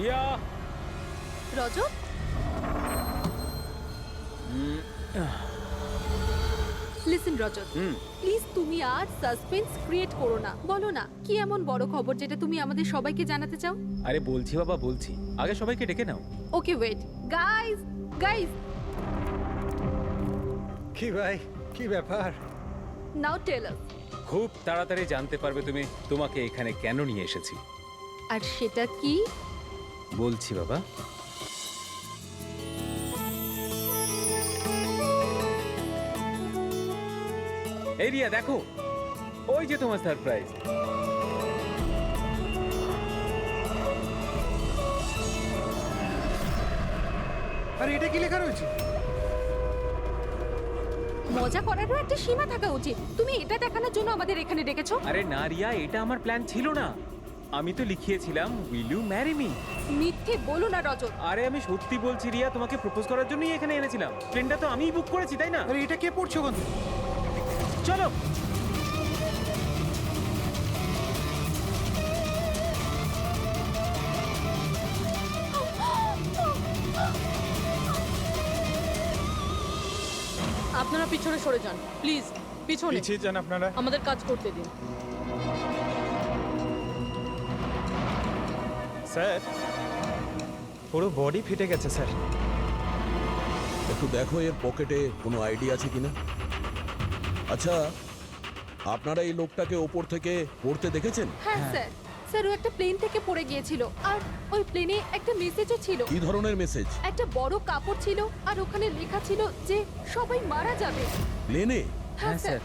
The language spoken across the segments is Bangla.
Riya, Rajat, listen Rajat, please তুমি আর সাসপেন্স ক্রিয়েট করো না। বলো না কি এমন বড় খবর যেটা তুমি আমাদের সবাইকে জানাতে চাও? আরে বলছি বাবা, বলছি। আগে সবাইকে ডেকে নাও। ওকে ওয়েট, গাইস গাইস, কি ভাই, কি ব্যাপার? নাও টেল আস। খুব তাড়াতাড়ি জানতে পারবে তুমি তোমাকে এখানে কেন নিয়ে এসেছি। আর সেটা কি? বলছি বাবা। এই রিয়া দেখো, ওই যে তোমার সারপ্রাইজ। আরে এটা কি লেখা রয়েছে? মজা করারও একটা সীমা থাকা উচিত। তুমি এটা দেখানোর জন্য আমাদের এখানে ডেকেছো? আরে না রিয়া, এটা আমার প্ল্যান ছিল না। আমি তো লিখিয়েছিলাম উইল ইউ ম্যারি মি। মিথ্যে বলো না রজত। আরে আমি সত্যি বলছি রিয়া, তোমাকে প্রপোজ করার জন্যই এখানে এনেছিলাম। প্লেনটা তো আমিই বুক করেছি, তাই না? আরে এটা কে পড়ছো কোন? চলো। আপনারা পিছনে সরে যান প্লিজ, পিছনে। পিছিয়ে যান আপনারা। আমাদের কাজ করতে দিন। স্যার, পুরো বডি ফেটে গেছে স্যার। একটু দেখো এর পকেটে কোনো আইডি আছে কিনা। আচ্ছা, আপনারা এই লোকটাকে ওপর থেকে পড়তে দেখেছেন? হ্যাঁ স্যার, স্যার ও একটা প্লেন থেকে পড়ে গিয়েছিল আর ওই প্লেনে একটা মেসেজও ছিল। কি ধরনের মেসেজ? একটা বড় কাপড় ছিল আর ওখানে লেখা ছিল যে সবাই মারা যাবে। প্লেনে? হ্যাঁ স্যার।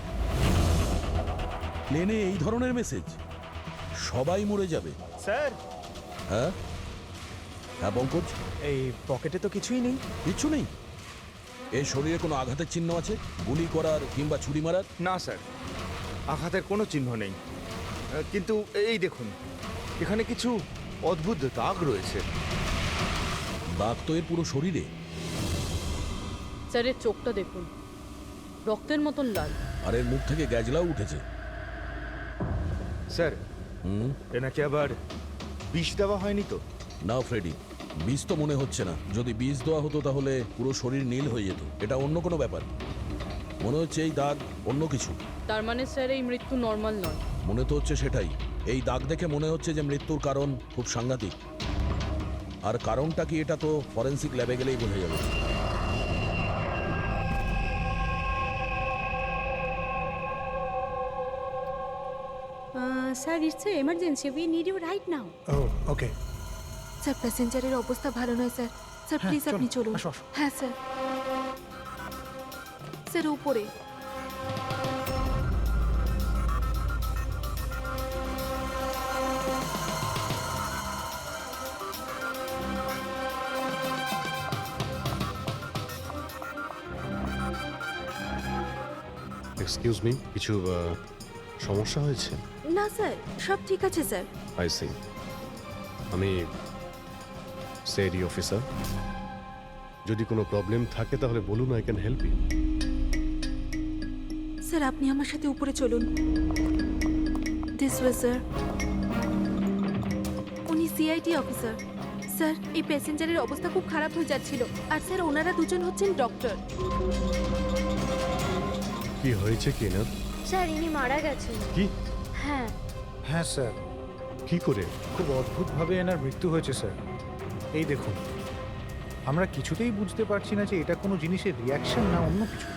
প্লেনে এই ধরনের মেসেজ? সবাই মরে যাবে? স্যার, হ্যাঁ হ্যাঁ পঙ্কজ, এই পকেটে তো কিছুই নেই। কিচ্ছু নেই? এর শরীরে কোনো আঘাতের চিহ্ন আছে? গুলি করার কিংবা ছুরি মারার? না স্যার, আঘাতের কোনো চিহ্ন নেই। কিন্তু এই দেখুন, এখানে কিছু অদ্ভুত দাগ রয়েছে। দাগ তো এর পুরো শরীরে। স্যারের চোখটা দেখুন, রক্তের মতন লাল। আর এর মুখ থেকে গ্যাজলাও উঠেছে। স্যার, হুম, এনাকে আবার বিষ দেওয়া হয়নি তো? না ফ্রেডি, বিষ তো মনে হচ্ছে না। যদি বিষ দেওয়া হতো তাহলে পুরো শরীর নীল হয়ে যেত। এটা অন্য কোনো ব্যাপার। মনে হচ্ছে এই দাগ অন্য কিছু। তার মানে স্যার এই মৃত্যু নর্মাল নয়। মনে তো হচ্ছে সেটাই। এই দাগ দেখে মনে হচ্ছে যে মৃত্যুর কারণ খুব সাংঘাতিক। আর কারণটা কি এটা তো ফরেন্সিক ল্যাবে গেলেই বোঝা যাবে। Sir, it's an emergency. We need you right now. ও ওকে। স্যার প্যাসেঞ্জারের অবস্থা ভালো নয় স্যার। স্যার প্লিজ আপনি চলুন। আসো, আসো। হ্যাঁ স্যার। স্যার উপরে। এক্সকিউজ মি, কিছু সমস্যা হয়েছে? না স্যার, সব ঠিক আছে স্যার। I see. আমি সিআইডি অফিসার। যদি কোনো প্রবলেম থাকে তাহলে বলুন, I can help you. Sir আপনি আমার সাথে উপরে চলুন। This way sir. উনি সিআইডি অফিসার। স্যার এই প্যাসেঞ্জারের অবস্থা খুব খারাপ হয়ে যাচ্ছিল আর স্যার ওনারা দুজন হচ্ছেন ডক্টর। কি হয়েছে কি না? স্যার ইনি মারা গেছেন। কি? হ্যাঁ। হ্যাঁ স্যার, কি করে? খুব অদ্ভুতভাবে এনার মৃত্যু হয়েছে স্যার। এই দেখুন, আমরা কিছুতেই বুঝতে পারছি না যে এটা কোনো জিনিসের রিয়াকশন না অন্য কিছু।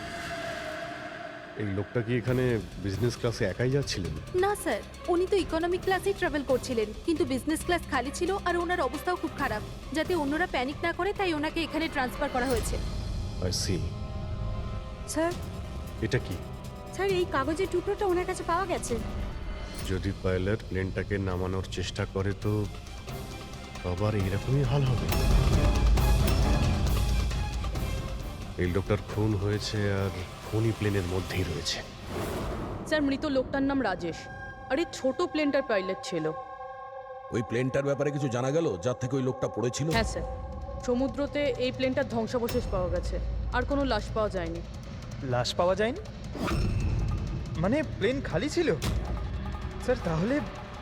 এই লোকটা কি এখানে বিজনেস ক্লাসে একাই যাচ্ছিলেন? না স্যার, উনি তো ইকোনমিক ক্লাসেই ট্রাভেল করছিলেন, কিন্তু বিজনেস ক্লাস খালি ছিল আর ওনার অবস্থাও খুব খারাপ। যাতে অন্যরা প্যানিক না করে তাই ওনাকে এখানে ট্রান্সফার করা হয়েছে। I C. স্যার, এটা কি? স্যার এই কাগজের টুকরোটা ওনার কাছে পাওয়া গেছে। যদি পাইলট প্লেনটাকে নামানোর চেষ্টা করে তো আবার এইরকমই হাল হবে। এই লোকটার খুন হয়েছে আর খুনি প্লেনের মধ্যেই রয়েছে। স্যার মৃত লোকটার নাম রাজেশ আর এই ছোট প্লেনটার পাইলট ছিল। ওই প্লেনটার ব্যাপারে কিছু জানা গেল যার থেকে ওই লোকটা পড়েছিল? হ্যাঁ স্যার, সমুদ্রতে এই প্লেনটার ধ্বংসাবশেষ পাওয়া গেছে, আর কোনো লাশ পাওয়া যায়নি। লাশ পাওয়া যায়নি মানে প্লেন খালি ছিল? স্যার তাহলে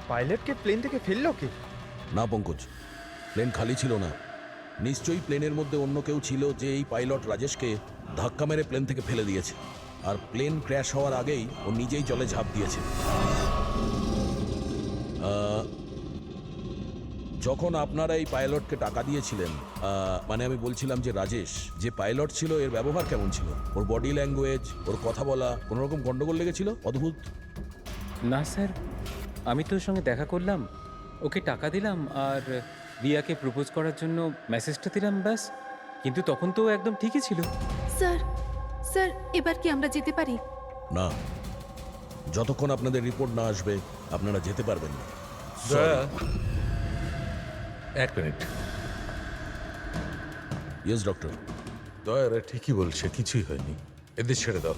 পাইলটকে প্লেন থেকে ফেললো কি? না পঙ্কজ, প্লেন খালি ছিল না। নিশ্চয়ই প্লেনের মধ্যে অন্য কেউ ছিল যে এই পাইলট রাজেশকে ধাক্কা মেরে প্লেন থেকে ফেলে দিয়েছে, আর প্লেন ক্র্যাশ হওয়ার আগেই ও নিজেই জলে ঝাঁপ দিয়েছে। যখন আপনারা এই পাইলটকে টাকা দিয়েছিলেন, মানে আমি বলছিলাম যে রাজেশ যে পাইলট ছিল এর ব্যবহার কেমন ছিল? ওর বডি ল্যাঙ্গুয়েজ, ওর কথা বলা, কোনো রকম গন্ডগোল লেগেছিল? অদ্ভুত। না স্যার, আমি তো ওর সঙ্গে দেখা করলাম, ওকে টাকা দিলাম আর রিয়াকে প্রপোজ করার জন্য মেসেজটা দিলাম, ব্যাস। কিন্তু তখন তো ও একদম ঠিকই ছিল। স্যার স্যার এবার কি আমরা যেতে পারি? না, যতক্ষণ আপনাদের রিপোর্ট না আসবে আপনারা যেতে পারবেন না। দয়া, এক মিনিট। Yes doctor. দয়ারা ঠিকই বলছে, কিছুই হয়নি, এদের ছেড়ে দাও।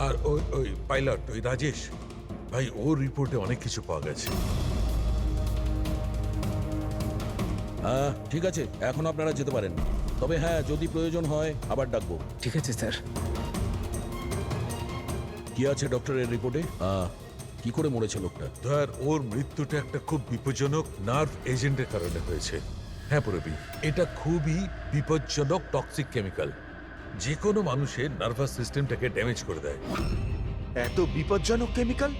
আর ওই ওই পাইলট, ওই রাজেশ ভাই, ওর রিপোর্টে অনেক কিছু পাওয়া গেছে। হ্যাঁ ঠিক আছে, এখন আপনারা যেতে পারেন। তবে হ্যাঁ, যদি প্রয়োজন হয় আবার ডাকবো। ঠিক আছে স্যার। কি আছে ডক্টরের রিপোর্টে? কি করে মরেছে লোকটা? দয়ার, ওর মৃত্যুটা একটা খুব বিপজ্জনক নার্ভ এজেন্টের কারণে হয়েছে। হ্যাঁ পুরবি, এটা খুবই বিপজ্জনক টক্সিক কেমিক্যাল, যে কোনো মানুষের নার্ভাস সিস্টেমটাকে ড্যামেজ করে দেয়। এত বিপজ্জনক কেমিক্যাল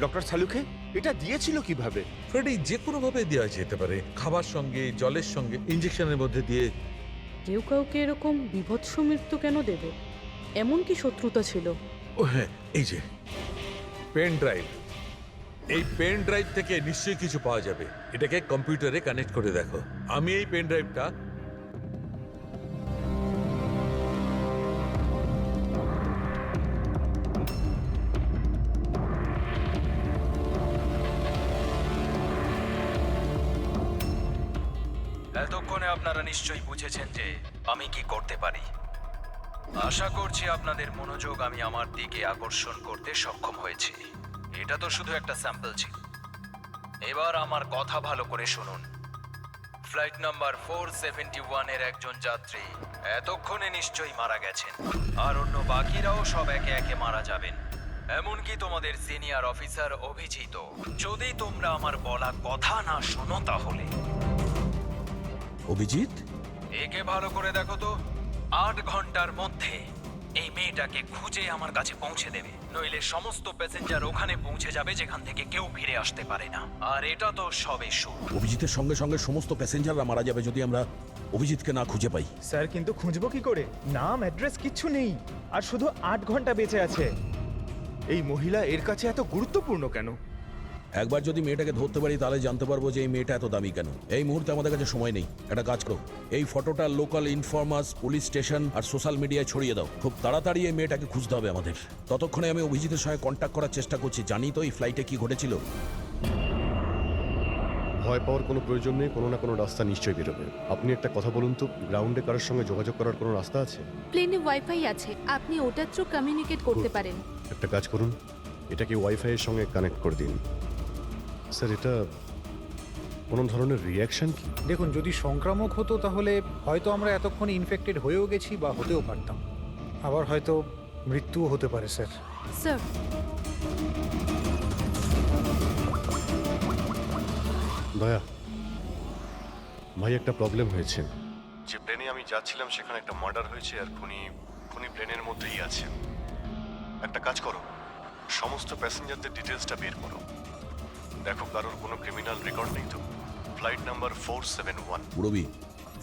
ডক্টর সালুকে এটা দিয়েছিল কিভাবে? ফ্রেডি, যে কোনো ভাবে দেওয়া যেতে পারে, খাবার সঙ্গে, জলের সঙ্গে, ইঞ্জেকশনের মধ্যে দিয়ে। কেউ কাউকে এরকম বিভৎস মৃত্যু কেন দেবে? এমন কি শত্রুতা ছিল? ও হ্যাঁ, এই যে পেন ড্রাইভ, এই পেন ড্রাইভ থেকে নিশ্চয়ই কিছু পাওয়া যাবে। এটাকে কম্পিউটারে কানেক্ট করে দেখো। আমি এই পেন ড্রাইভটা এতক্ষণে আপনারা নিশ্চয়ই বুঝেছেন যে আমি কি করতে পারি। আশা করছি আপনাদের মনোযোগ আমি আমার দিকে আকর্ষণ করতে সক্ষম হয়েছি। এটা তো শুধু একটা স্যাম্পল ছিল। এবার আমার কথা ভালো করে শুনুন। ফ্লাইট নাম্বার 471 এর একজন যাত্রী এতক্ষণে নিশ্চয়ই মারা গেছেন, আর অন্য বাকিরাও সব একে একে মারা যাবেন, এমনকি তোমাদের সিনিয়র অফিসার অভিজিৎ। যদি তোমরা আমার বলা কথা না শোনো তাহলে। অভিজিৎ? একে ভালো করে দেখো তো, 8 ঘন্টার মধ্যে এই মেয়েটাকে খুঁজে আমার কাছে পৌঁছে দেবে, নইলে সমস্ত প্যাসেঞ্জার ওখানে পৌঁছে যাবে যেখান থেকে কেউ ফিরে আসতে পারে না। আর এটা তো সবে শুরু। অভিজিতের সঙ্গে সঙ্গে সমস্ত প্যাসেঞ্জাররা মারা যাবে যদি আমরা অভিজিৎকে না খুঁজে পাই। স্যার কিন্তু খুঁজবো কি করে? নাম অ্যাড্রেস কিচ্ছু নেই, আর শুধু 8 ঘন্টা বেঁচে আছে। এই মহিলা এর কাছে এত গুরুত্বপূর্ণ কেন? একবার যদি মেয়েটাকে ধরতে পারি তাহলে জানতে পারবো যে এই মেয়েটা এত দামি কেন। এই মুহূর্তে আমাদের কাছে সময় নেই। একটা কাজ করো, এই ফটোটা লোকাল ইনফরমার্স, পুলিশ স্টেশন আর সোশ্যাল মিডিয়ায় ছড়িয়ে দাও। খুব তাড়াতাড়ি এই মেয়েটাকে খুঁজতে হবে আমাদের। ততক্ষণে আমি অভিজিতের সঙ্গে কন্ট্যাক্ট করার চেষ্টা করছি। জানি তো এই ফ্লাইটে কি ঘটেছিল। ভয় পাওয়ার কোনো প্রয়োজন নেই, কোনো না কোনো রাস্তা নিশ্চয়ই বেরোবে। আপনি একটা কথা বলুন তো, গ্রাউন্ডে কারোর সঙ্গে যোগাযোগ করার কোনো রাস্তা আছে? প্লেনে ওয়াইফাই আছে, আপনি ওটার থ্রু কমিউনিকেট করতে পারেন। একটা কাজ করুন, এটাকে ওয়াইফাই এর সঙ্গে কানেক্ট করে দিন। স্যার, এটা কোনো ধরনের রিয়াকশন কি? দেখুন, যদি সংক্রামক হতো তাহলে হয়তো আমরা এতক্ষণে ইনফেক্টেড হয়েও গেছি বা হতেও পারতাম। আবার হয়তো মৃত্যুও হতে পারে স্যার। স্যার দয়া ভাই, একটা প্রবলেম হয়েছে। যে প্লেনে আমি যাচ্ছিলাম সেখানে একটা মার্ডার হয়েছে, আর খুনি প্লেনের মধ্যেই আছে। একটা কাজ করো, সমস্ত প্যাসেঞ্জারদের ডিটেলসটা বের করো। দেখো কারোর কোনো ক্রিমিনাল রেকর্ড নেই তো। Flight number 471। পুরবি,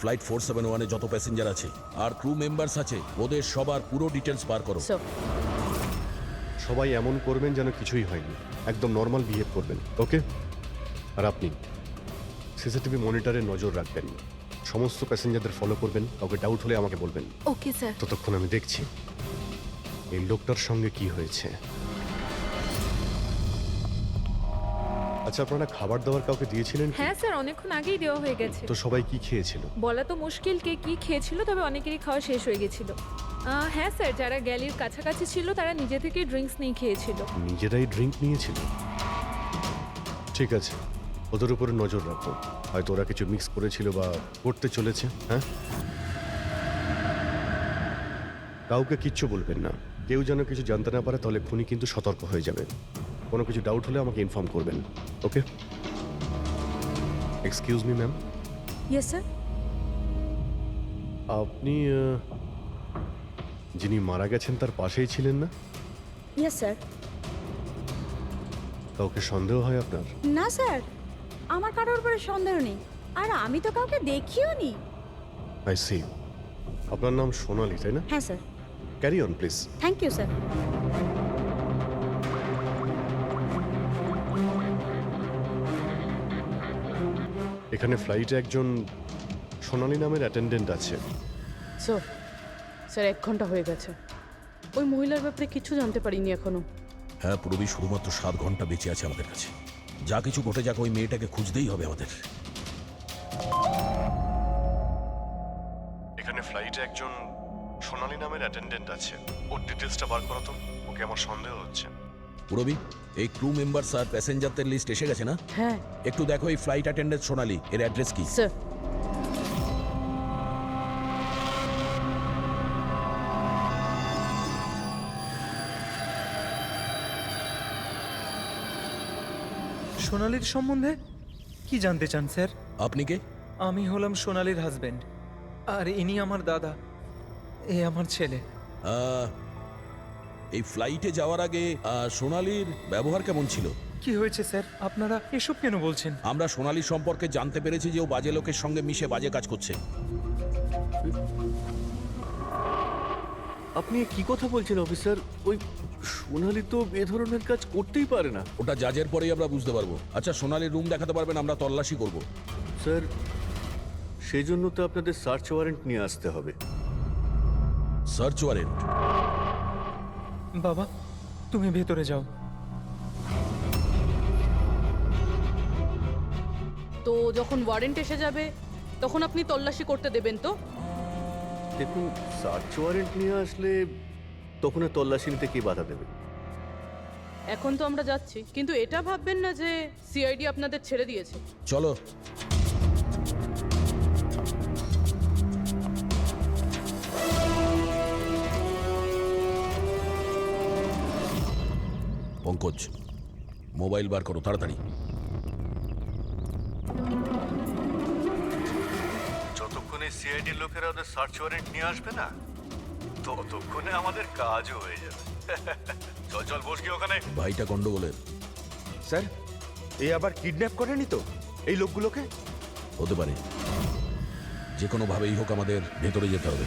ফ্লাইট 471-এ যত প্যাসেঞ্জার আছে আর ক্রু মেম্বার্স আছে, ওদের সবার পুরো ডিটেলস বার করো। স্যার, সবাই এমন করবেন যেন কিছুই হয়নি, একদম নর্মাল বিহেভ করবেন, ওকে? আর আপনি সিসিটিভি মনিটরে নজর রাখবেন, সমস্ত প্যাসেঞ্জারদের ফলো করবেন, কাউকে ডাউট হলে আমাকে বলবেন। Okay sir. ততক্ষণ আমি দেখছি এই লোকটার সঙ্গে কি হয়েছে। আচ্ছা, আপনারা খাবার দাবার কাউকে দিয়েছিলেন কি? হ্যাঁ স্যার, অনেকক্ষণ আগেই দেওয়া হয়ে গেছে। তো সবাই কি খেয়েছিল? বলা তো মুশকিল কে কি খেয়েছিল, তবে অনেকেরই খাওয়া শেষ হয়ে গেছিল। হ্যাঁ স্যার, যারা গ্যালির কাছাকাছি ছিল তারা নিজে থেকে ড্রিঙ্কস নিয়ে খেয়েছিল। নিজেরাই ড্রিঙ্ক নিয়েছিল? ঠিক আছে, ওদের উপরে নজর রাখো, হয়তো ওরা কিছু মিক্স করেছিল বা করতে চলেছে। হ্যাঁ, কাউকে কিচ্ছু বলবেন না, কেউ যেন কিছু জানতে না পারে, তাহলে খুনি কিন্তু সতর্ক হয়ে যাবে। কোনো কিছু ডাউট হলে আমাকে ইনফর্ম করবেন, okay? Excuse me ma'am, yes sir. আপনি যিনি মারা গেছেন তার পাশেই ছিলেন না? Yes sir. কাউকে সন্দেহ হয় আপনার? না স্যার, আমার কারোর উপরে সন্দেহ নেই, আর আমি তো কাউকে দেখিও নি। I see. আপনার নাম সোনালি, তাই না? হ্যাঁ sir. Carry on please. Thank you sir. এখানে ফ্লাইটে একজন সোনালি নামের অ্যাটেন্ডেন্ট আছে। স্যার, স্যার 1 ঘন্টা হয়ে গেছে। ওই মহিলার ব্যাপারে কিছু জানতে পারিনি এখনো। হ্যাঁ পুরবী, শুধুমাত্র 7 ঘন্টা বেঁচে আছে আমাদের কাছে। যা কিছু ঘটে যাক, ওই মেয়েটাকে খুঁজতেই হবে আমাদের। এখানে ফ্লাইটে একজন সোনালি নামের অ্যাটেন্ডেন্ট আছে। ওর ডিটেলসটা বার করো তো, ওকে আমার সন্দেহ হচ্ছে। পুরবী, এই ক্রু মেম্বারস আর প্যাসেঞ্জারদের লিস্ট এসে গেছে না? হ্যাঁ একটু দেখো এই ফ্লাইট অ্যাটেন্ডেন্ট সোনালি, এর অ্যাড্রেস কি? স্যার। সোনালির সম্বন্ধে কি জানতে চান স্যার? আপনি কে? আমি হলাম সোনালির হাজবেন্ড, আর ইনি আমার দাদা, এ আমার ছেলে। এই ফ্লাইটে যাওয়ার আগে সোনালির ব্যবহার কেমন ছিল? কি হয়েছে স্যার, আপনারা এসব কেন বলছেন? আমরা সোনালি সম্পর্কে জানতে পেরেছি যে ও বাজে লোকের সঙ্গে মিশে বাজে কাজ করছে। আপনি কি কথা বলছেন অফিসার? ওই সোনালি তো এ ধরনের কাজ করতেই পারে না। ওটা জাজের পরেই আমরা বুঝতে পারবো। আচ্ছা, সোনালির রুম দেখাতে পারবেন? আমরা তল্লাশি করব। স্যার, সেই জন্য তো আপনাদের সার্চ ওয়ারেন্ট নিয়ে আসতে হবে। Search warrant? বাবা, তুমি ভেতরে যাও। তো যখন ওয়ারেন্ট এসে যাবে তখন আপনি তল্লাশি করতে দেবেন তো? দেখুন, সার্চ ওয়ারেন্ট নিয়ে আসলে তখন আর তল্লাশি নিতে কে বাধা দেবে? এখন তো আমরা যাচ্ছি, কিন্তু এটা ভাববেন না যে সিআইডি আপনাদের ছেড়ে দিয়েছে। চলো। পঙ্কজ, মোবাইল বার করো তাড়াতাড়ি। যতক্ষণে সিআইডির লোকেরা ওদের সার্চ ওয়ারেন্ট নিয়ে আসবে না, ততক্ষণে আমাদের কাজও হয়ে যাবে। চল চল, বস গিয়ে ওখানে। ভাইটা গন্ডগোলের। স্যার, এ আবার কিডন্যাপ করেনি তো এই লোকগুলোকে? হতে পারে। যে কোনো ভাবেই হোক আমাদের ভেতরে যেতে হবে।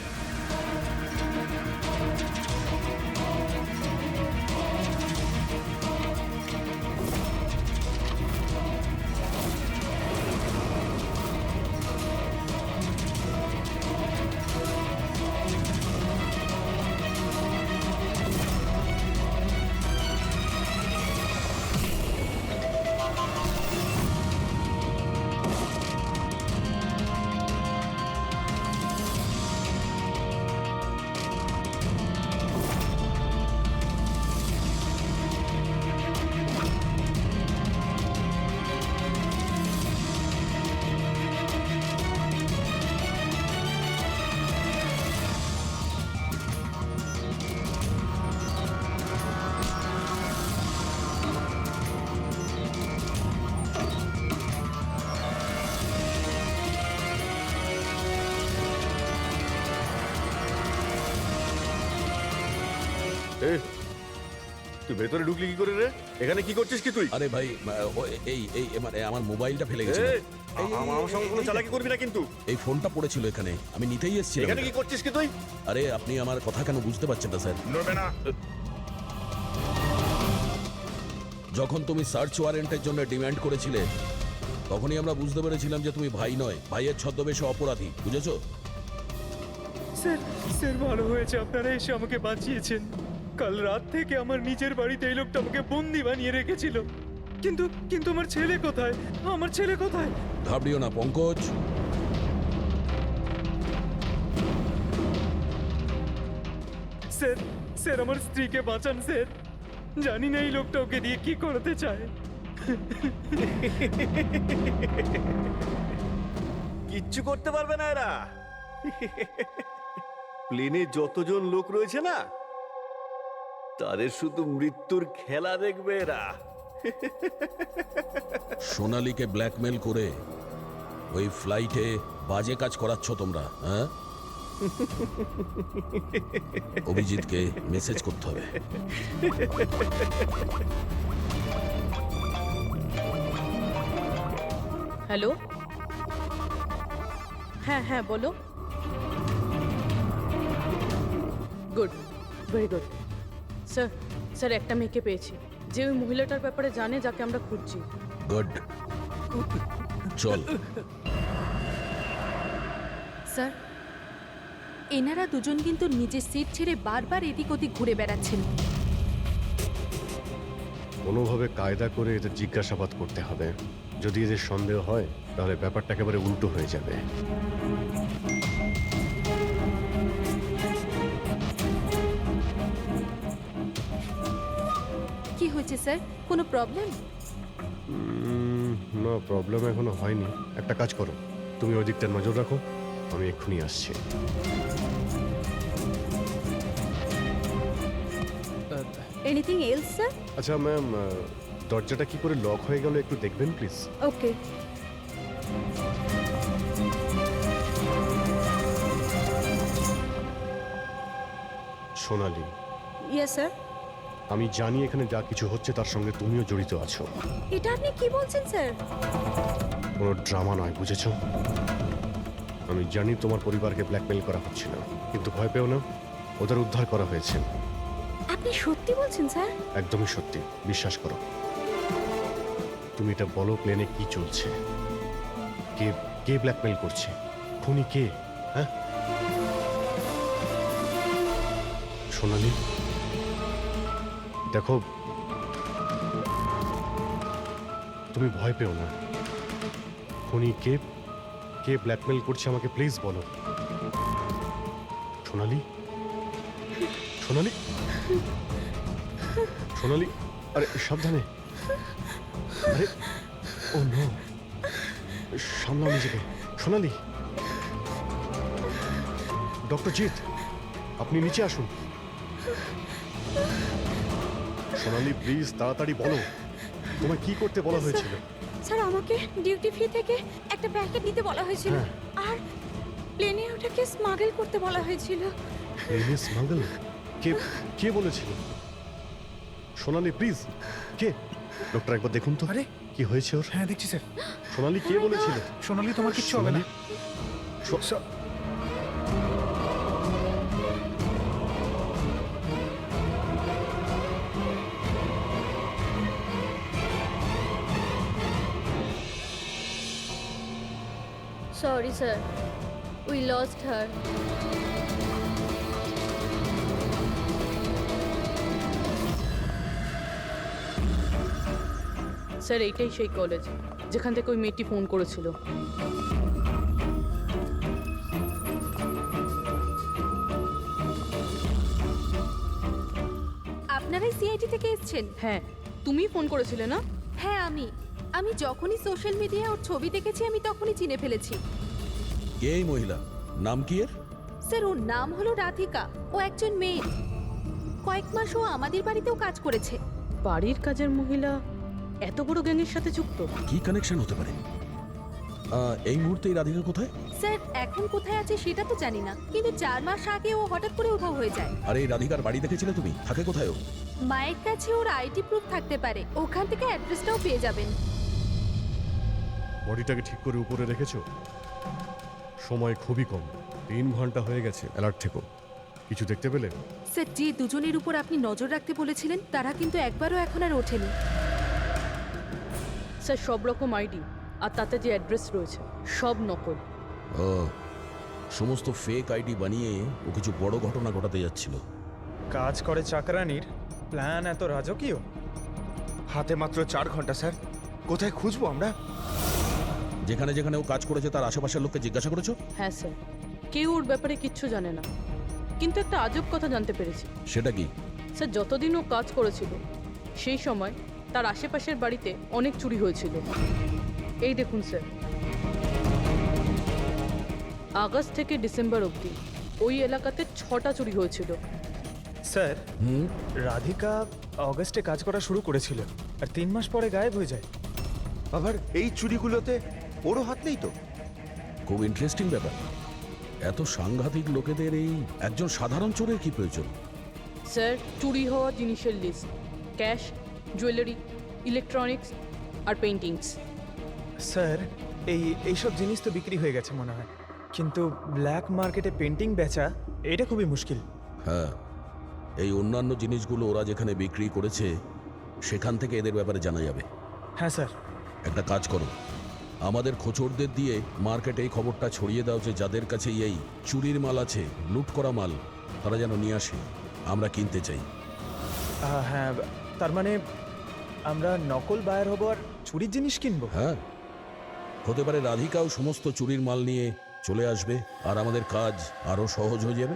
তুই ভেতরে ঢুকলি কি করে রে? এখানে কি করছিস কি তুই? আরে ভাই, এই এই মানে আমার মোবাইলটা ফেলে গেছে। আমার সঙ্গে কোনো চালাকি করবি না কিন্তু। এই ফোনটা পড়েছিল এখানে, আমি নিতেই এসেছিলাম। এখানে কি করছিস কি তুই? আরে আপনি আমার কথা কেন বুঝতে পারছেন না স্যার? নড়বে না। যখন তুমি সার্চ ওয়ারেন্টের জন্য ডিমান্ড করেছিলে, তখনই আমরা বুঝতে পেরেছিলাম যে তুমি ভাই নয়, ভাইয়ের ছদ্মবেশে অপরাধী। বুঝেছো? স্যার, স্যার ভালো হয়েছে আপনারা এসে আমাকে বাঁচিয়েছেন। কাল রাত থেকে আমার নিজের বাড়িতে এই লোকটা আমাকে বন্দি বানিয়ে রেখেছিল। কিন্তু কিন্তু আমার ছেলে কোথায়? আমার ছেলে কোথায়? ঘাবড়িও না পঙ্কজ। স্যার, স্যার আমার স্ত্রীকে বাঁচান স্যার। জানি না এই লোকটা ওকে দিয়ে কি করতে চায়। কিচ্ছু করতে পারবে না এরা। প্লেনে যতজন লোক রয়েছে না, তাদের শুধু মৃত্যুর খেলা দেখবে এরা। সোনালীকে ব্ল্যাকমেল করে ওই ফ্লাইটে বাজে কাজ করাচ্ছ তোমরা, হ্যাঁ? অভিজিৎকে মেসেজ করতে হবে। হ্যালো, হ্যাঁ হ্যাঁ বলো। Good, very good. Sir, sir একটা মেয়েকে পেয়েছি যে ওই মহিলাটার ব্যাপারে জানে যাকে আমরা খুঁজছি। গুড, চল। স্যার, এনারা দুজন কিন্তু নিজের সিট ছেড়ে বারবার এদিক ওদিক ঘুরে বেড়াচ্ছেন। কোনোভাবে কায়দা করে এদের জিজ্ঞাসাবাদ করতে হবে। যদি এদের সন্দেহ হয় তাহলে ব্যাপারটা একেবারে উল্টো হয়ে যাবে। কি হয়েছে স্যার, কোনো প্রবলেম? না, প্রবলেম এখনো হয়নি। একটা কাজ করো, তুমি ওই দিকটা নজর রাখো, আমি এক্ষুনি আসছি। Anything else sir? আচ্ছা ম্যাম, দরজাটা কি করে লক হয়ে গেল একটু দেখবেন please? Okay. Sonali, yes sir. আমি জানি এখানে যা কিছু হচ্ছে তার সঙ্গে তুমিও জড়িত আছো। এটা আপনি কি বলছেন স্যার? কোনো ড্রামা নয়, বুঝেছো? আমি জানি তোমার পরিবারকে ব্ল্যাকমেল করা হচ্ছিল, কিন্তু ভয় পেও না, ওদের উদ্ধার করা হয়েছে। আপনি সত্যি বলছেন স্যার? একদমই সত্যি, বিশ্বাস করো। তুমি এটা বলো, প্লেনে কি চলছে? কে কে ব্ল্যাকমেল করছে? খুনি কে? হ্যাঁ সোনালি, দেখো, তুমি ভয় পেও না। খুনি কে, কে ব্ল্যাকমেল করছে আমাকে প্লিজ বলো। সোনালি, সোনালি, সোনালি, আরে সাবধানে। আরে ও নো, সামলাও নিজেকে। সোনালি, ডক্টর জিৎ, আপনি নিচে আসুন। সোনালি প্লিজ তাড়াতাড়ি বলো, তোমায় কি করতে বলা হয়েছিল? স্যার, আমাকে ডিউটি ফ্রি থেকে একটা প্যাকেট নিতে বলা হয়েছিল, আর প্লেনে ওটাকে স্মাগল করতে বলা হয়েছিল। প্লেনে স্মাগল? কে কে বলেছিল? সোনালি প্লিজ, কে? ডক্টর একবার দেখুন তো। আরে কি হয়েছে ওর? হ্যাঁ দেখছি স্যার। সোনালি কে বলেছিল? সোনালি, তোমার কিচ্ছু হবে না। Sorry, sir. We lost her. Sir, এইটাই সেই কলেজ যেখান থেকে ওই মেয়েটি ফোন করেছিল। আপনারাই সিআইডি থেকে এসেছেন? হ্যাঁ, তুমি ফোন করেছিলে না? হ্যাঁ, আমি যখনই সোশ্যাল মিডিয়ায় ওর ছবি দেখেছি আমি তখনই চিনে ফেলেছি। কে এই মহিলা? নাম কি এর? স্যার, ওর নাম হলো রাধিকা। ও একজন মেয়ে। কয়েক মাস ও আমাদের বাড়িতেও কাজ করেছে। বাড়ির কাজের মহিলা এত বড় গ্যাংয়ের সাথে যুক্ত? কি কানেকশন হতে পারে? এই মুহূর্তে এই রাধিকা কোথায়? স্যার, এখন কোথায় আছে সেটা তো জানি না, কিন্তু 4 মাস আগে ও হঠাৎ করে উধাও হয়ে যায়। আরে এই রাধিকার বাড়ি দেখেছিলে তুমি? থাকে কোথায় ও? মায়ের কাছে ওর আইডি প্রুফ থাকতে পারে, ওখান থেকে অ্যাড্রেসটাও পেয়ে যাবেন। বডিটাকে ঠিক করে উপরে রেখেছো? সময় খুবই কম, 3 ঘন্টা হয়ে গেছে। অ্যালার্ট থেকো। কিছু দেখতে পেলে? স্যার, যে দুজনের উপর আপনি নজর রাখতে বলেছিলেন তারা কিন্তু একবারও এখন আর ওঠেনি। স্যার, সব রকম আইডি আর তাতে যে অ্যাড্রেস রয়েছে সব নকল। ও, সমস্ত ফেক আইডি বানিয়ে ও কিছু বড় ঘটনা ঘটাতে যাচ্ছিল। কাজ করে চাকরানির প্ল্যান এত রাজকীয়? হাতে মাত্র 4 ঘন্টা স্যার, কোথায় খুঁজবো আমরা? যেখানে যেখানে ও কাজ করেছে তার আশেপাশের লোককে জিজ্ঞাসা করেছো? হ্যাঁ স্যার, কেউ ওর ব্যাপারে কিচ্ছু জানে না, কিন্তু একটা আজব কথা জানতে পেরেছি। সেটা কি? স্যার, যতদিন ও কাজ করেছিল সেই সময় তার আশেপাশের বাড়িতে অনেক চুরি হয়েছিল। এই দেখুন স্যার, আগস্ট থেকে ডিসেম্বর অবধি ওই এলাকাতে 6টা চুরি হয়েছিল। স্যার, রাধিকা অগস্টে কাজ করা শুরু করেছিল আর 3 মাস পরে গায়েব হয়ে যায়। আবার এই চুরিগুলোতে ওরও হাত নেই তো? খুব ইন্টারেস্টিং ব্যাপার। এত সাংঘাতিক লোকেদের এই একজন সাধারণ চোরের কি প্রয়োজন? স্যার, চুরি হওয়া জিনিসের লিস্ট: ক্যাশ, জুয়েলারি, ইলেকট্রনিক্স আর পেইন্টিংস। স্যার, এইসব জিনিস তো বিক্রি হয়ে গেছে মনে হয়, কিন্তু ব্ল্যাক মার্কেটে পেন্টিং বেচা এটা খুবই মুশকিল। হ্যাঁ, এই অন্যান্য জিনিসগুলো ওরা যেখানে বিক্রি করেছে সেখান থেকে এদের ব্যাপারে জানা যাবে। হ্যাঁ স্যার। একটা কাজ করো, আমাদের খোঁচরদের দিয়ে মার্কেটে এই খবরটা ছড়িয়ে দাও যে যাদের কাছে এই চুরির মাল আছে, লুট করা মাল, তারা যেন নিয়ে আসে, আমরা কিনতে চাই। হ্যাঁ, তার মানে আমরা নকল বায়ার হব আর চুরির জিনিস কিনবো? হ্যাঁ, হতে পারে রাধিকাও সমস্ত চুরির মাল নিয়ে চলে আসবে আর আমাদের কাজ আরো সহজ হয়ে যাবে।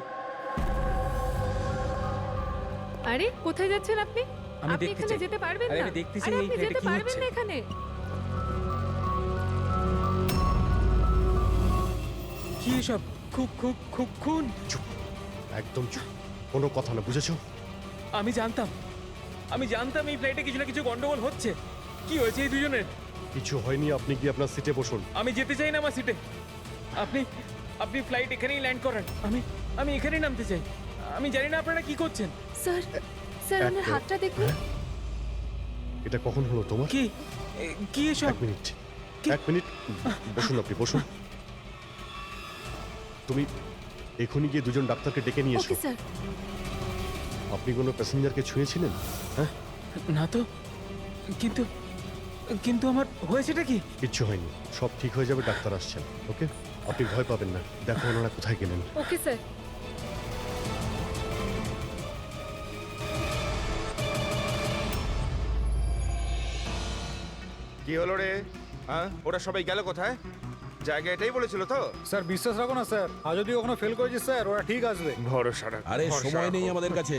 আরে কোথায় যাচ্ছেন আপনি? আমি আপনি দেখতে এখানে চাই। যেতে পারবেন আরে না। আমি দেখতে চাই আরে এই আপনি ফ্ল্যাটে যেতে কি পারবেন হচ্ছে। না এখানে। কি এসব? খুন? চুপ, একদম চুপ, কোনো কথা না, বুঝেছো? আমি জানতাম এই ফ্লাইটে কিছু না কিছু গন্ডগোল হচ্ছে। কি হয়েছে এই দুজনের? কিছু হয়নি, আপনি কি আপনার সিটে বসুন। আমি যেতে চাই না আমার সিটে। আপনি ফ্লাইট এখানেই ল্যান্ড করান। আমি এখানেই নামতে চাই। আমি জানি না আপনারা কি করছেন। স্যার, স্যার ওনার হাতটা দেখুন। এটা কখন হলো তোমার? কি এসব? এক মিনিট বসুন, আপনি বসুন। তুমি এখনই গিয়ে দুজন ডাক্তারকে ডেকে নিয়ে এসো। Okay sir. আপনি কোনো প্যাসেঞ্জারকে ছুঁয়েছিলেন? হ্যাঁ, না তো, কিন্তু আমার হয়েছেটা কি? কিচ্ছু হয়নি, সব ঠিক হয়ে যাবে, ডাক্তার আসছেন। ওকে, আপনি ভয় পাবেন না। দেখো ওনারা কোথায় গেলেন। Okay sir. কি হলো রে? হ্যাঁ, ওরা সবাই গেল কোথায়? জায়গা এটাই বলেছিল তো? স্যার বিশ্বাস রাখো না স্যার, আর যদি কখনো ফেল করেছি স্যার, ওরা ঠিক আসবে। ভরসা রাখো। আরে সময় নেই আমাদের কাছে।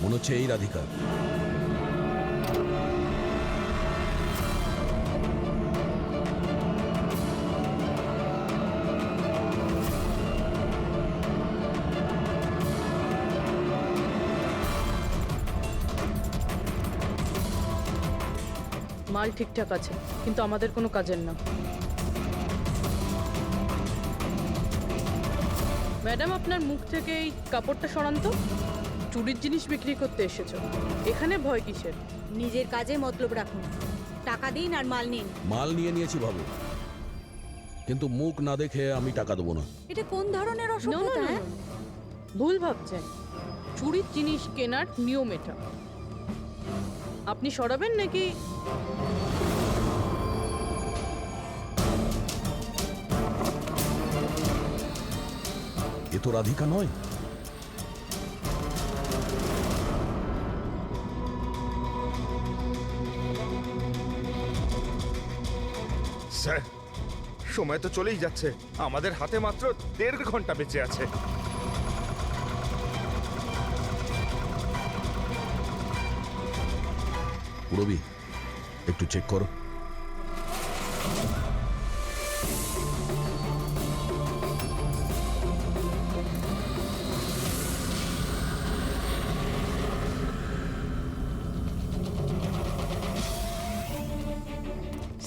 মনে হচ্ছে এই রাধিকা। মাল ঠিকঠাক আছে, কিন্তু আমাদের কোনো কাজের না। ম্যাডাম, আপনার মুখ থেকে এই কাপড়টা সরান তো। চুরির জিনিস বিক্রি করতে এসেছো, এখানে ভয় কিসের? নিজের কাজে মতলব রাখুন। টাকা দিন আর মাল নিন। মাল নিয়ে নিয়েছি ভাবো, কিন্তু মুখ না দেখে আমি টাকা দেবো না। এটা কোন ধরনের No, no, অসভ্যতা? no, no. ভুল ভাবছেন। চুরির জিনিস কেনার নিয়ম এটা। আপনি সরাবেন নাকি? এ তো রাধিকা নয়। স্যার, সময় তো চলেই যাচ্ছে, আমাদের হাতে মাত্র 1.5 ঘন্টা বেঁচে আছে। পুরবি, একটু চেক করো।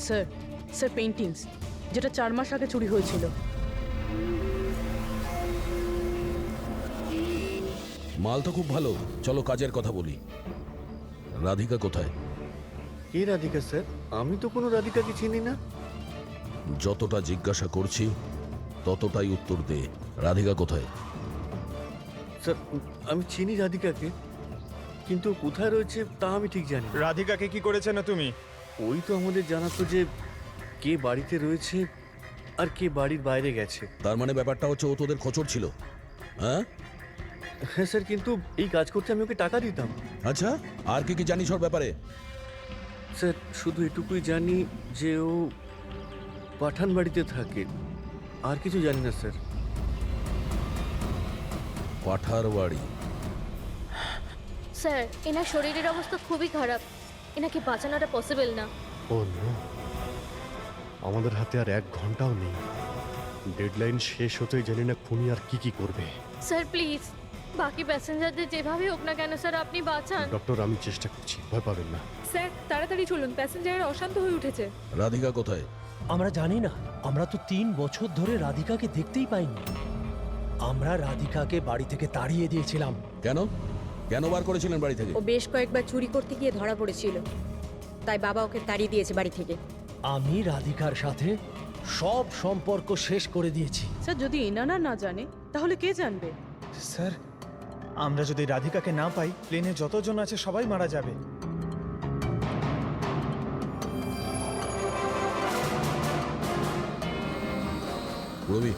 স্যার, স্যার পেইন্টিংস, যেটা 4 মাস আগে চুরি হয়েছিল। মাল তো খুব ভালো, চলো কাজের কথা বলি। রাধিকা কোথায়? কে রাধিকা স্যার? আমি তো কোনো রাধিকাকে চিনি না। যতটা জিজ্ঞাসা করছি ততটাই উত্তর দে। রাধিকা কোথায়? স্যার, আমি চিনি রাধিকাকে, কিন্তু কোথায় রয়েছে তা আমি ঠিক জানি। রাধিকাকে কি করেছে না তুমি? ওই তো আমাদের জানাতো যে কে বাড়িতে রয়েছে আর কে বাড়ির বাইরে গেছে। তার মানে ব্যাপারটা হচ্ছে ও তোদের খোঁচর ছিল, হ্যাঁ? হ্যাঁ স্যার, কিন্তু এই কাজ করতে আমি ওকে টাকা দিতাম। আচ্ছা, আর কি কি জানিস ওর ব্যাপারে? স্যার, শুধু এটুকুই জানি যে ও পাঠান বাড়িতে থাকে, আর কিছু জানি না স্যার। পাঠার বাড়ি? স্যার, এনার শরীরের অবস্থা খুবই খারাপ, এনাকে বাঁচানোটা পসিবল না। ও নো, আমাদের হাতে আর 1 ঘন্টাও নেই। ডেডলাইন শেষ হতেই জানি না খুনি আর কি করবে। স্যার প্লিজ বাকি প্যাসেঞ্জারদের যেভাবে হোক না কেন স্যার আপনি বাঁচান। ডক্টর আমি চেষ্টা করছি, ভয় পাবেন না। স্যার তাড়াতাড়ি চলুন, প্যাসেঞ্জাররা অশান্ত হয়ে উঠেছে। রাধিকা কোথায়? আমরা জানি না, আমরা তো 3 বছর ধরে রাধিকাকে দেখতেই পাইনি। আমরা রাধিকাকে বাড়ি থেকে তাড়িয়ে দিয়েছিলাম। কেন কেন বার করেছিলেন বাড়ি থেকে? ও বেশ কয়েকবার চুরি করতে গিয়ে ধরা পড়েছিল, তাই বাবা ওকে তাড়িয়ে দিয়েছে বাড়ি থেকে। আমি রাধিকার সাথে সব সম্পর্ক শেষ করে দিয়েছি। স্যার যদি এনারা না জানে তাহলে কে জানবে? স্যার আমরা যদি রাধিকাকে না পাই, প্লেনে যতজন আছে সবাই মারা যাবে। রবি,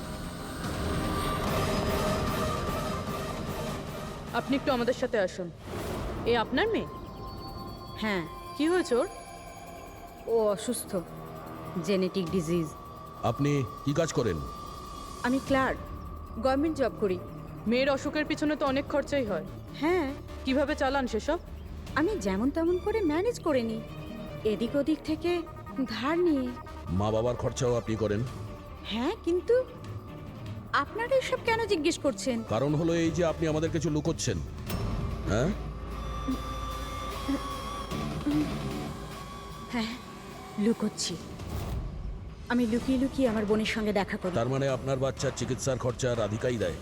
আপনি একটু আমাদের সাথে আসুন। এ আপনার মেয়ে? হ্যাঁ, কি হয়েছে ওর? ও অসুস্থ, জেনেটিক ডিজিজ। আপনি কি কাজ করেন? আমি ক্লার্ক, গভর্নমেন্ট জব করি। মেয়ের অসুখের পিছনে তো অনেক খরচাই হয়। হ্যাঁ, কিভাবে চালান সেসব? আমি যেমন তেমন করে ম্যানেজ করে নিই, এদিক ওদিক থেকে ধার নিয়ে। মা বাবার খরচাও আপনি করেন? হ্যাঁ, কিন্তু আপনারা এসব কেন জিজ্ঞেস করছেন? কারণ হলো এই যে আপনি আমাদের কিছু লুকোচ্ছেন। হ্যাঁ হ্যাঁ, লুকোচ্ছি। আমি লুকিয়ে লুকিয়ে আমার বোনের সঙ্গে দেখা করি। তার মানে আপনার বাচ্চার চিকিৎসার খরচা রাধিকাই দেয়?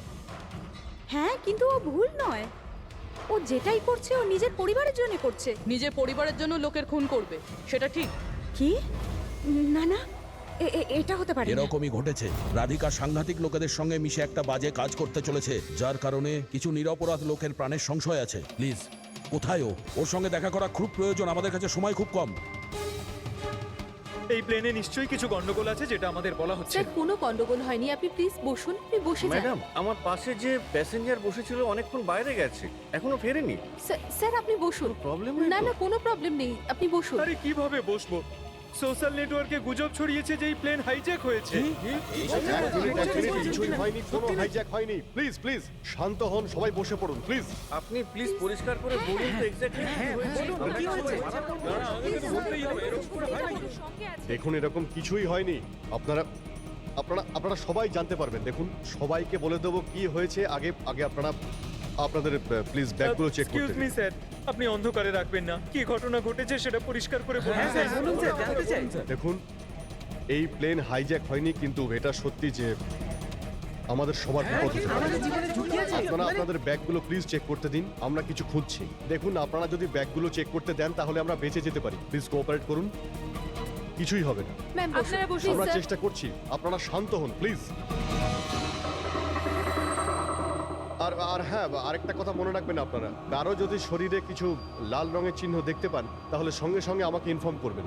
হ্যাঁ, কিন্তু ও ভুল নয়। ও যেটাই করছে ও নিজের পরিবারের জন্য করছে। নিজের পরিবারের জন্য লোকের খুন করবে, সেটা ঠিক? কি? না না, এটা হতে পারে না। এরকমই ঘটেছে। রাধিকা সাংঘাতিক লোকেদের সঙ্গে মিশে একটা বাজে কাজ করতে চলেছে, যার কারণে কিছু নিরপরাধ লোকের প্রাণের সংশয় আছে। প্লিজ, কোথায় ও? ওর সঙ্গে দেখা করা খুব প্রয়োজন, আমাদের কাছে সময় খুব কম। এই প্লেনে নিশ্চয়ই কিছু গন্ডগোল আছে যেটা আমাদের বলা হচ্ছে। স্যার কোনো গন্ডগোল হয়নি, আপনি প্লিজ বসুন, আপনি বসে যান। ম্যাডাম, আমার পাশে যে প্যাসেঞ্জার বসেছিল অনেকক্ষণ বাইরে গেছে, এখনো ফেরেনি। স্যার আপনি বসুন। প্রবলেম না না, কোনো প্রবলেম নেই, আপনি বসুন। আরে কিভাবে বসবো? সোশ্যাল নেটওয়ার্কে গুজব ছড়িয়েছে যে এই প্লেন হাইজ্যাক হয়েছে। কিছুই হয়নি, কোনো হাইজ্যাক হয়নি। প্লিজ প্লিজ শান্ত হন, সবাই বসে পড়ুন প্লিজ। আপনি প্লিজ পরিষ্কার করে বলুন তো এক্স্যাক্টলি কি হয়েছে। দেখুন এরকম কিছুই হয়নি। আপনারা আপনারা আপনারা সবাই জানতে পারবেন। দেখুন সবাইকে বলে দেবো কি হয়েছে। আগে আগে আপনারা আপনাদের প্লিজ ব্যাগগুলো চেক করতে এক্সকিউজ মি স্যার, আপনি অন্ধকারে রাখবেন না। কি ঘটনা ঘটেছে সেটা পরিষ্কার করে বলুন স্যার। বলুন স্যার, জানতে চাই। দেখুন এই প্লেন হাইজ্যাক হয়নি, কিন্তু এটা সত্যি যে আমাদের সবার বিপদ হতে পারে। আপনারা আপনাদের ব্যাগগুলো প্লিজ চেক করতে দিন, আমরা কিছু খুঁজছি। দেখুন আপনারা যদি ব্যাগগুলো চেক করতে দেন তাহলে আমরা বেঁচে যেতে পারি। প্লিজ কোঅপারেট করুন, কিছুই হবে না। ম্যাম আপনারা বসুন আমরা স্যার। চেষ্টা করছি, আপনারা শান্ত হন প্লিজ। আর আর হ্যাঁ, আরেকটা কথা মনে রাখবেন, আপনারা কারো যদি শরীরে কিছু লাল রঙের চিহ্ন দেখতে পান তাহলে সঙ্গে সঙ্গে আমাকে ইনফর্ম করবেন।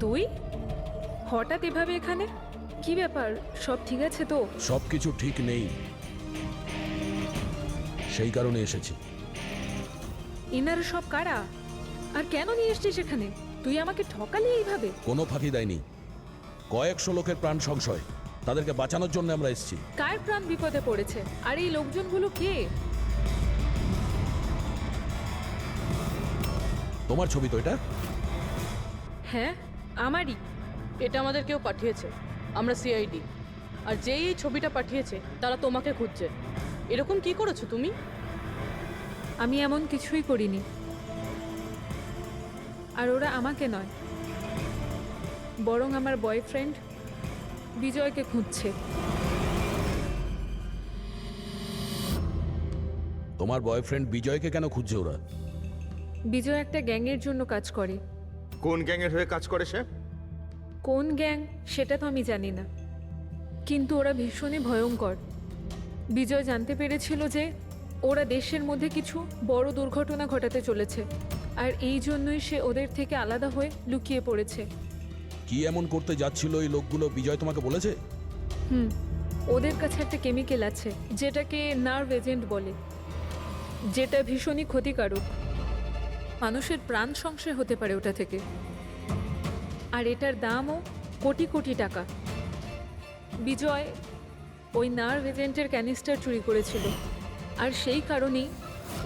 তুই হঠাৎ এভাবে এখানে? কি ব্যাপার, সব ঠিক আছে তো? সবকিছু ঠিক নেই, সেই কারণে এসেছি। ইনারা সব কারা আর কেন নিয়ে এসছিস এখানে? তুই আমাকে ঠকালি এইভাবে? কোনো ফাঁকি দেয়নি, কয়েকশো লোকের প্রাণ সংশয়, তাদেরকে বাঁচানোর জন্য আমরা এসেছি। কার প্রাণ বিপদে পড়েছে? আর এই লোকজনগুলো কে? তোমার ছবি তো এটা? হ্যাঁ আমারই। এটা আমাদের কেউ পাঠিয়েছে, আমরা সিআইডি। আর যেই এই ছবিটা পাঠিয়েছে তারা তোমাকে খুঁজছে। এরকম কি করেছো তুমি? আমি এমন কিছুই করিনি। আর ওরা আমাকে নয়, বরং আমার বয়ফ্রেন্ড বিজয়কে খুঁজছে। তোমার বয়ফ্রেন্ড বিজয়কে কেন খুঁজছে ওরা? বিজয় একটা গ্যাংয়ের জন্য কাজ করে। কোন গ্যাংয়ের হয়ে কাজ করে সে? কোন গ্যাং সেটা তো আমি জানি না, কিন্তু ওরা ভীষণই ভয়ঙ্কর। বিজয় জানতে পেরেছিল যে ওরা দেশের মধ্যে কিছু বড় দুর্ঘটনা ঘটাতে চলেছে, আর এই জন্যই সে ওদের থেকে আলাদা হয়ে লুকিয়ে পড়েছে। কি এমন করতে যাচ্ছিল এই লোকগুলো বিজয় তোমাকে বলেছে? হুম, ওদের কাছে একটা কেমিক্যাল আছে যেটাকে নার্ভ এজেন্ট বলে, যেটা ভীষণই ক্ষতিকারক। মানুষের প্রাণ সংশয় হতে পারে ওটা থেকে, আর এটার দামও কোটি কোটি টাকা। বিজয় ওই নার্ভ এজেন্টের ক্যানিস্টার চুরি করেছিল, আর সেই কারণেই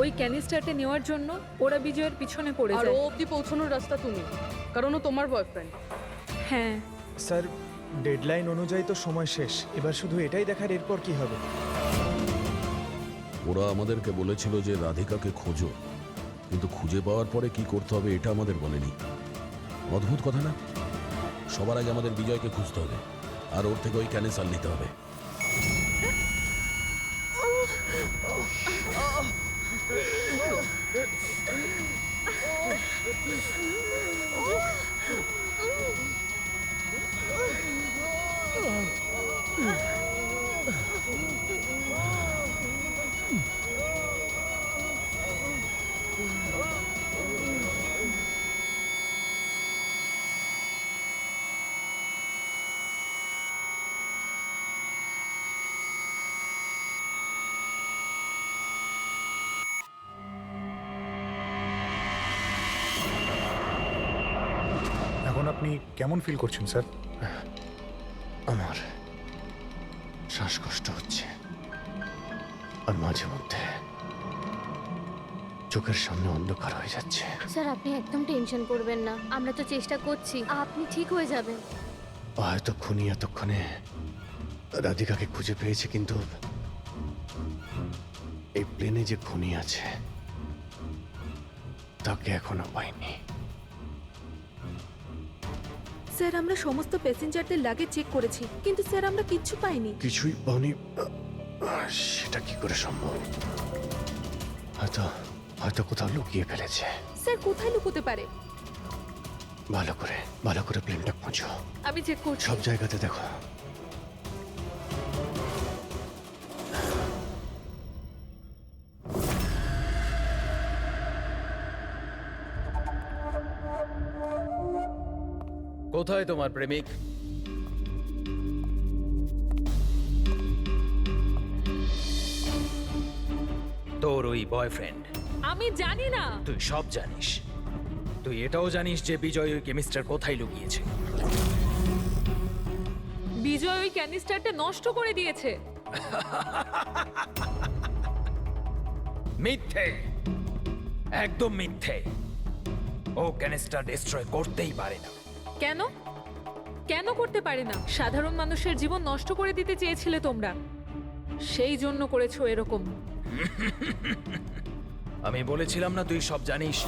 ওই ক্যানিস্টারটা নেওয়ার জন্য ওরা বিজয়ের পিছনে পড়ে আর ও যায়। অবধি পৌঁছানোর রাস্তা তুমি, কারণ ও তোমার বয়ফ্রেন্ড। হ্যাঁ স্যার, ডেডলাইন অনুযায়ী তো সময় শেষ, এবার শুধু এটাই দেখার এরপর কি হবে। ওরা আমাদেরকে বলেছিল যে রাধিকাকে খোঁজো, কিন্তু খুঁজে পাওয়ার পরে কি করতে হবে এটা আমাদের বলেনি। অদ্ভুত কথা না? সবার আগে আমাদের বিজয়কে খুঁজতে হবে, আর ওর থেকে ওই ক্যানেসার নিতে হবে। এখন আপনি কেমন ফিল করছেন স্যার? আমার শ্বাসকষ্ট হচ্ছে, আর মাঝে মধ্যে চোখের সামনে অন্ধকার হয়ে যাচ্ছে। স্যার আপনি একদম টেনশন করবেন না, আমরা তো চেষ্টা করছি, আপনি ঠিক হয়ে যাবেন। হয়তো খুনি এতক্ষণে রাধিকাকে খুঁজে পেয়েছে, কিন্তু এই প্লেনে যে খুনি আছে তাকে এখনো পাইনি। স্যার, আমরা সমস্ত প্যাসেঞ্জারদের লাগেজ চেক করেছি, কিন্তু স্যার আমরা কিচ্ছু পাইনি। কিছুই পাওনি? সেটা কি করে সম্ভব? হয়তো হয়তো কোথাও লুকিয়ে ফেলেছে। স্যার, কোথায় লুকোতে পারে? ভালো করে প্লেনটা খোঁজো, আমি চেক করছি। সব জায়গাতে দেখো। কোথায় তোমার প্রেমিক? তোর ওই বয়ফ্রেন্ড। আমি জানি না। তুই সব জানিস। তুই এটাও জানিস যে বিজয় ওই কেমিস্টার কোথায় লুকিয়েছে। বিজয় ওই ক্যানিস্টারটা নষ্ট করে দিয়েছে। মিথ্যে, একদম মিথ্যে। ও ক্যানিস্টার ডিস্ট্রয় করতেই পারে না। কেন? কেন করতে পারে না? সাধারণ মানুষের জীবন নষ্ট করে দিতে চেয়েছিলে তোমরা, সেই জন্য করেছো এরকম। আমি বলেছিলাম না তুই সব জানিস?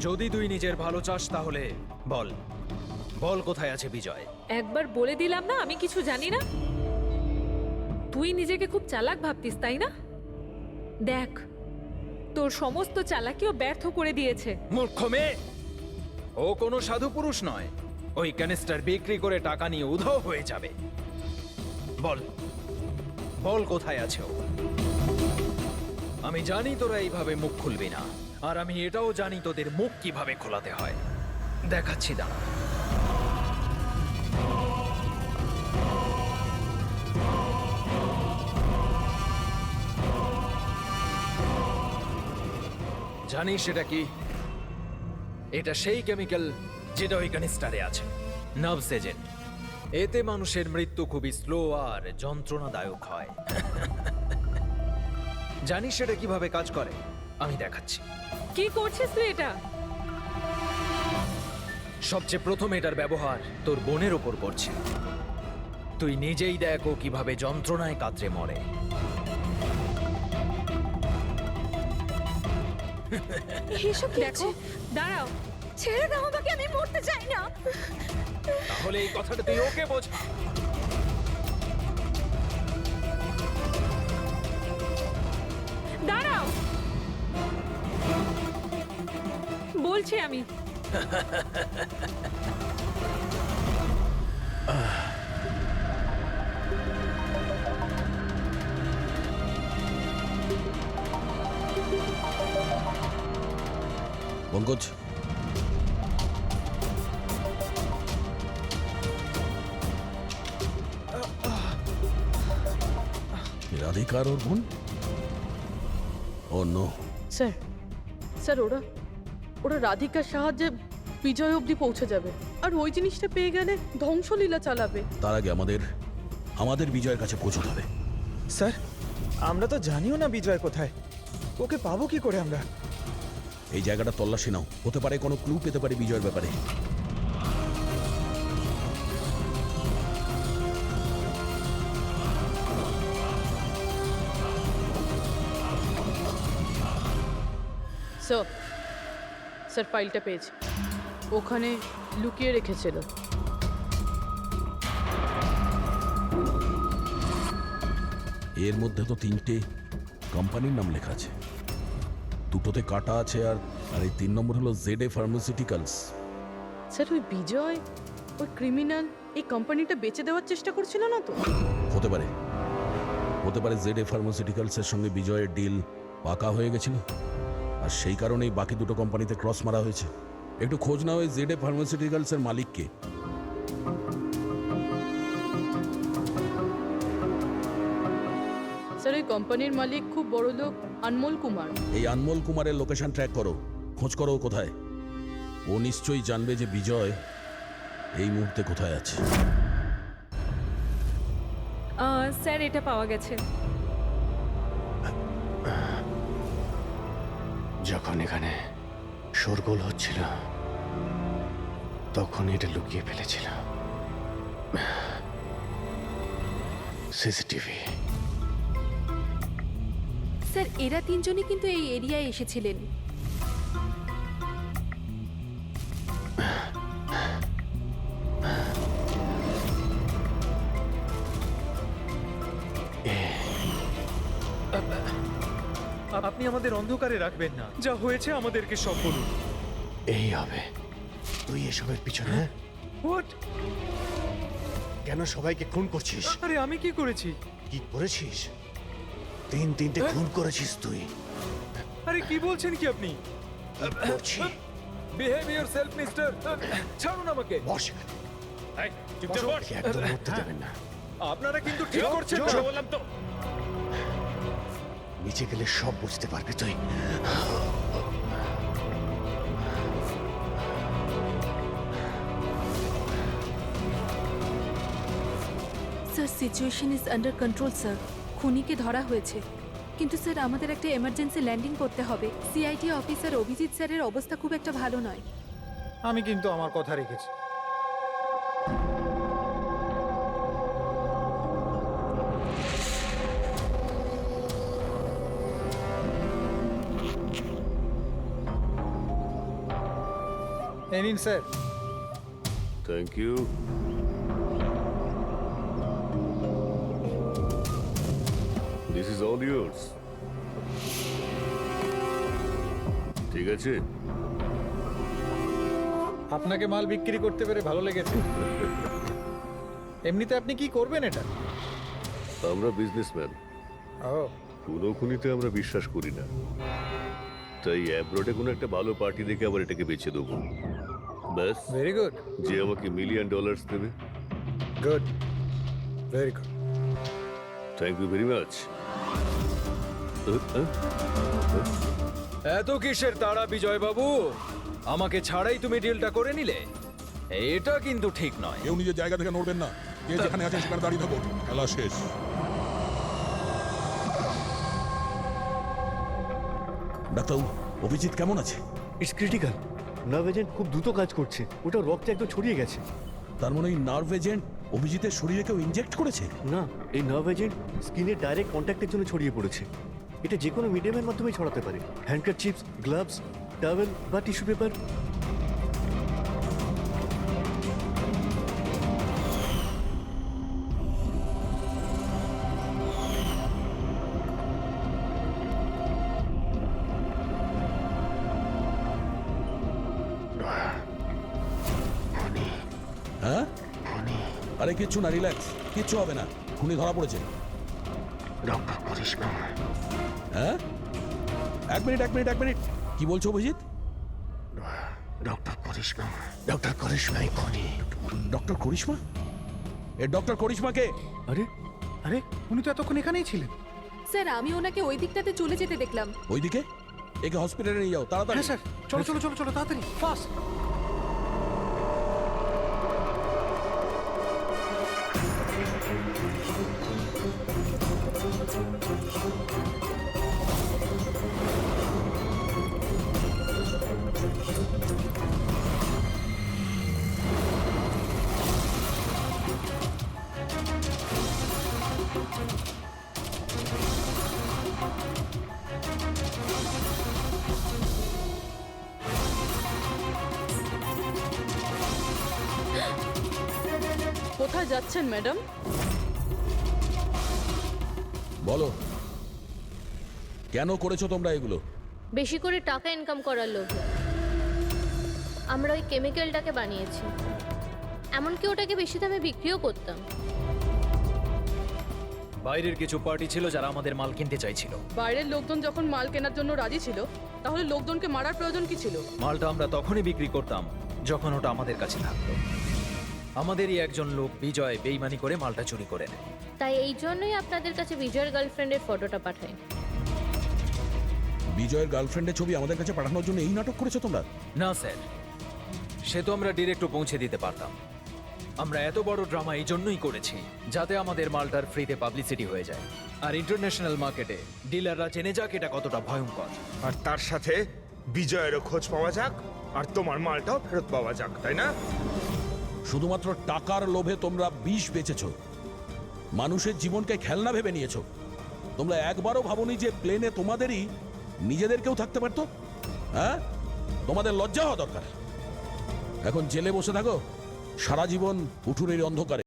যদি তুই নিজের ভালো চাস তাহলে বল, বল কোথায় আছে বিজয়? একবার বলে দিলাম না আমি কিছু জানি না। তুই নিজেকে খুব চালাক ভাবতিস, তাই না? দেখ, তোর সমস্ত চালাকিও ব্যর্থ করে দিয়েছে। মূর্খ মেয়ে, ও কোনো সাধু পুরুষ নয়। ওই ক্যানিস্টার বিক্রি করে টাকা নিয়ে উধাও হয়ে যাবে। বল, বল কোথায় আছে ও? আমি জানি তোরা এইভাবে মুখ খুলবি না, আর আমি এটাও জানি তোদের মুখ কিভাবে খোলাতে হয়। দেখাচ্ছি, দাঁড়া। জানিস এটা কি? এটা সেই কেমিক্যাল যেটা ওই ক্যানিস্টারে আছে, নার্ভস এজেন্ট। এতে মানুষের মৃত্যু খুবই স্লো আর যন্ত্রণাদায়ক হয়। জানিস এটা কিভাবে কাজ করে? আমি দেখাচ্ছি। কি করছিস তুই এটা? সবচেয়ে প্রথম এটার ব্যবহার তোর বোনের ওপর করছে। তুই নিজেই দেখ ও কিভাবে যন্ত্রণায় কাতরে মরে। এসব দেখো, দাঁড়াও। ছেড়ে দাও আমাকে, আমি মরতে চাই না। তাহলে এই কথাটা তুই ওকে বোঝা। দাঁড়াও, বলছি আমি। পঙ্কজ, রাধিকা আর ওর বোন? ও নো। স্যার স্যার ওরা ওরা রাধিকার সাহায্যে বিজয় অবধি পৌঁছে যাবে, আর ওই জিনিসটা পেয়ে গেলে ধ্বংসলীলা চালাবে। তার আগে আমাদের বিজয়ের কাছে পৌঁছতে হবে। স্যার আমরা তো জানিও না বিজয় কোথায়, ওকে পাবো কি করে আমরা? এই জায়গাটা তল্লাশি নাও, হতে পারে কোনো ক্লু পেতে পারে বিজয়ের ব্যাপারে। স্যার স্যার ফাইলটা পেয়েছি, ওখানে লুকিয়ে রেখেছিল। এর মধ্যে তো 3টে কোম্পানির নাম লেখা আছে, দুটোতে কাটা আছে, আর এই 3 নম্বর হলো ZA ফার্মাসিউটিক্যালস। স্যার ওই বিজয় ওই ক্রিমিনাল এই কোম্পানিটা বেচে দেওয়ার চেষ্টা করছিল না তো? হতে পারে ZA ফার্মাসিউটিক্যালসের সঙ্গে বিজয়ের ডিল পাকা হয়ে গেছিল, আর সেই কারণেই বাকি দুটো কোম্পানিতে ক্রস মারা হয়েছে। একটু খোঁজ নাও ওই ZA ফার্মাসিউটিক্যালসের মালিককে। স্যার এই কোম্পানির মালিক খুব বড় লোক আনমোল কুমার। এই আনমোল কুমারের লোকেশন ট্র্যাক করো, খোঁজ করো ও কোথায়। ও নিশ্চয়ই জানবে যে বিজয় এই মুহূর্তে কোথায় আছে। স্যার এটা পাওয়া গেছে। যখন এখানে শোরগোল হচ্ছিল তখন এটা লুকিয়ে ফেলেছিল। সিসিটিভি। স্যার এরা তিনজনই কিন্তু এই এরিয়ায় এসেছিলেন। আপনি আমাদের অন্ধকারে রাখবেন না, যা হয়েছে আমাদেরকে সব বলুন। এই হবে। তুই এসবের পিছনে হোয়াট? কেন সবাইকে খুন করছিস? আরে আমি কি করেছি? কি করেছিস? 3টে খুন করেছিস তুই। আরে কি বলছেন কি আপনি? Behave yourself mister. ছাড়ুন আমাকে। বস। এই চুপচাপ বস। একদম উঠতে দেবেন না। আপনারা কিন্তু ঠিক করছেন না। বললাম তো। নিচে গেলে সব বুঝতে পারবি তুই। Sir situation is under control sir. খুনিকে ধরা হয়েছে, কিন্তু স্যার আমাদের একটা এমার্জেন্সি ল্যান্ডিং করতে হবে। সিআইডি অফিসার অভিজিৎ স্যারের অবস্থা খুব একটা ভালো নয়। আমি কিন্তু আমার কথা রেখেছি। এই নিন sir. Thank you. This is all yours. ঠিক আছে। আপনাকে মাল বিক্রি করতে পেরে ভালো লেগেছে। এমনিতে আপনি কি করবেন এটা? আমরা বিজনেসম্যান, ও খুনোখুনিতে আমরা বিশ্বাস করি না, তাই অ্যাব্রোডে কোনো একটা ভালো পার্টি দেখে আবার এটাকে বেচে দেবো। ব্যাস। Very good. যে আমাকে $1 মিলিয়ন দেবে। Good, very good. Thank you very much. এত কিসের তাড়া বিজয় বাবু? আমাকে ছাড়াই তুমি ডিলটা করে নিলে? এটা কিন্তু ঠিক নয়। কেউ নিজের জায়গা থেকে নড়বেন না, যে যেখানে আছে সেখানে দাঁড়িয়ে থাকো। খেলা শেষ। ডাক্তারবাবু, অভিজিৎ কেমন আছে? It's critical. নার্ভ এজেন্ট খুব দ্রুত কাজ করছে, ওটা রক্তে একদম ছড়িয়ে গেছে। তার মানে এই নার্ভ এজেন্ট অভিজিতের শরীরে কেউ ইনজেক্ট করেছে? না, এই নার্ভ এজেন্ট স্কিনের ডাইরেক্ট কন্ট্যাক্টের জন্য ছড়িয়ে পড়েছে। এটা যে কোনো মিডিয়ামের মাধ্যমে ছড়াতে পারে। হ্যান্ডকারচিপস, গ্লাভস, টাওয়েল বা টিস্যু পেপার। হ্যাঁ? আরে কিচ্ছু না, রিল্যাক্স, কিচ্ছু হবে না। খুনি ধরা পড়েছে। ডক্টর করিশ্মা। হ্যাঁ? এক মিনিট। কি বলছো অভিজিৎ? ডক্টর করিশ্মা। ডক্টর করিশ্মাই খুনি। ডক্টর করিশ্মা? এ ডক্টর করিশ্মা কে? আরে আরে উনি তো এতক্ষণ এখানেই ছিলেন। স্যার আমি ওনাকে ওই দিকটাতে চলে যেতে দেখলাম। ওইদিকে একে হসপিটালে নিয়ে যাও তাড়াতাড়ি। হ্যাঁ স্যার, চলো চলো চলো চলো তাড়াতাড়ি ফাস্ট। কোথায় যাচ্ছেন ম্যাডাম? বলো কেন করেছো তোমরা এগুলো? বেশি করে টাকা ইনকাম করার লোভে আমরা ওই কেমিক্যালটাকে বানিয়েছি, এমনকি ওটাকে বেশি দামে বিক্রিও করতাম। বাইরের কিছু পার্টি ছিল যারা আমাদের মাল কিনতে চাইছিল। বাইরের লোকজন যখন মাল কেনার জন্য রাজি ছিল, তাহলে লোকজনকে মারার প্রয়োজন কি ছিল? মালটা আমরা তখনই বিক্রি করতাম যখন ওটা আমাদের কাছে থাকতো। আমাদেরই একজন লোক বিজয় বেইমানি করে মালটা চুরি করে নেয়। তাই এই জন্যই আপনাদের কাছে বিজয়ের গার্লফ্রেন্ডের ফটোটা পাঠাই। বিজয়ের গার্লফ্রেন্ডের ছবি আমাদের কাছে পাঠানোর জন্য এই নাটক করেছো তোমরা? না স্যার, সে তো আমরা ডিরেক্টও পৌঁছে দিতে পারতাম। আমরা এত বড় ড্রামা এই জন্যই করেছি যাতে আমাদের মালটার ফ্রিতে পাবলিসিটি হয়ে যায়, আর ইন্টারন্যাশনাল মার্কেটে ডিলাররা জেনে যাক এটা কতটা ভয়ঙ্কর। আর তার সাথে বিজয়েরও খোঁজ পাওয়া যাক, আর তোমার মালটাও ফেরত পাওয়া যাক, তাই না? শুধুমাত্র টাকার লোভে তোমরা বিষ বেচেছো, মানুষের জীবনকে খেলনা ভেবে নিয়েছো। তোমরা একবারও ভাবোনি যে প্লেনে তোমাদেরই নিজেদেরকেও থাকতে পারতো? হ্যাঁ, তোমাদের লজ্জা হওয়া দরকার। এখন জেলে বসে থাকো সারা জীবন উঠুনের অন্ধকারে।